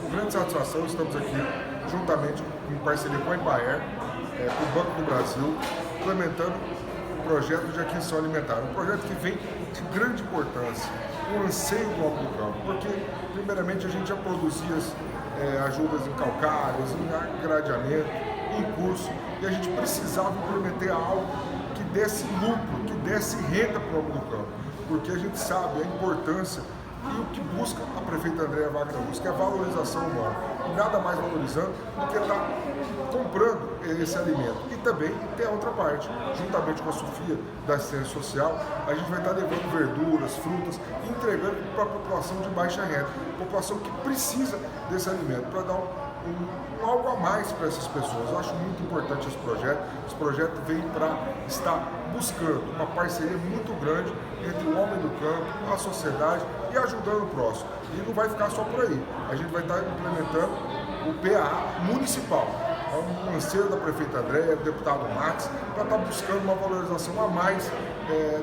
com grande satisfação, estamos aqui juntamente em parceria com a Embraer, com o Banco do Brasil, implementando um projeto de aquisição alimentar. Um projeto que vem de grande importância, um anseio do homem do campo, porque primeiramente a gente já produzia ajudas em calcários, em gradeamento, em curso, e a gente precisava implementar algo que desse lucro, que desse renda para o homem do campo, porque a gente sabe a importância e o que busca a prefeita Andréa Wagner Russo, que é a valorização humana. E nada mais valorizando do que estar comprando esse alimento. E também tem a outra parte, juntamente com a Sofia da assistência social, a gente vai estar levando verduras, frutas e entregando para a população de baixa renda, população que precisa desse alimento, para dar algo a mais para essas pessoas. Eu acho muito importante esse projeto. Esse projeto vem para estar buscando uma parceria muito grande entre o homem do campo, a sociedade e ajudando o próximo. E não vai ficar só por aí. A gente vai estar implementando o PAA municipal. É um anseio da prefeita Andréa, do deputado Max, para estar buscando uma valorização a mais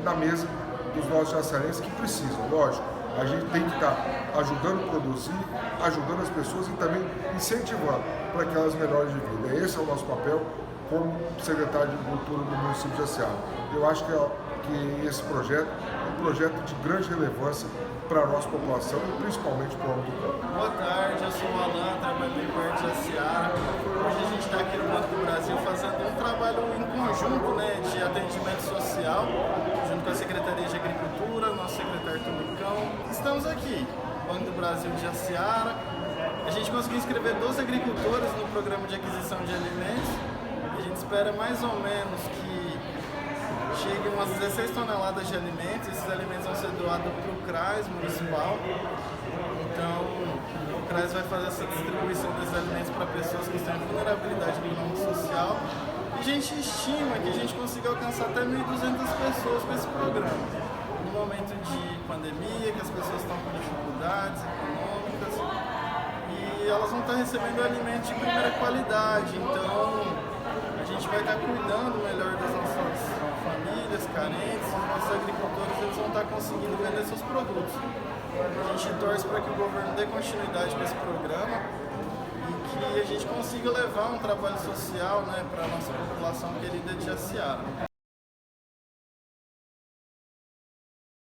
na mesa dos nossos jaçarenses que precisam, lógico. A gente tem que estar ajudando a produzir, ajudando as pessoas e também incentivando para que elas melhorem de vida. Esse é o nosso papel como secretário de Agricultura do município de Jaciara. Eu acho que esse projeto é um projeto de grande relevância para a nossa população e principalmente para o homem do campo. Boa tarde, eu sou o Alan, trabalho no Porto de Jaciara. Hoje a gente está aqui no Banco do Brasil fazendo um trabalho em conjunto, de atendimento social, junto com a Secretaria de Agricultura, nosso secretário Tunicão. Estamos aqui, Banco do Brasil de Jaciara. A gente conseguiu inscrever 12 agricultores no programa de aquisição de alimentos. A gente espera mais ou menos que cheguem umas 16 toneladas de alimentos. Esses alimentos vão ser doados para o CRAS municipal. Então, o CRAS vai fazer essa distribuição desses alimentos para pessoas que estão em vulnerabilidade econômica e social. E a gente estima que a gente consiga alcançar até 1.200 pessoas com esse programa. No momento de pandemia, que as pessoas estão com dificuldades econômicas e elas vão estar recebendo alimentos de primeira qualidade. Então, a gente vai estar cuidando melhor das nossas famílias carentes, os nossos agricultores eles vão estar conseguindo vender seus produtos. A gente torce para que o governo dê continuidade com esse programa e que a gente consiga levar um trabalho social para a nossa população querida de Jaciara.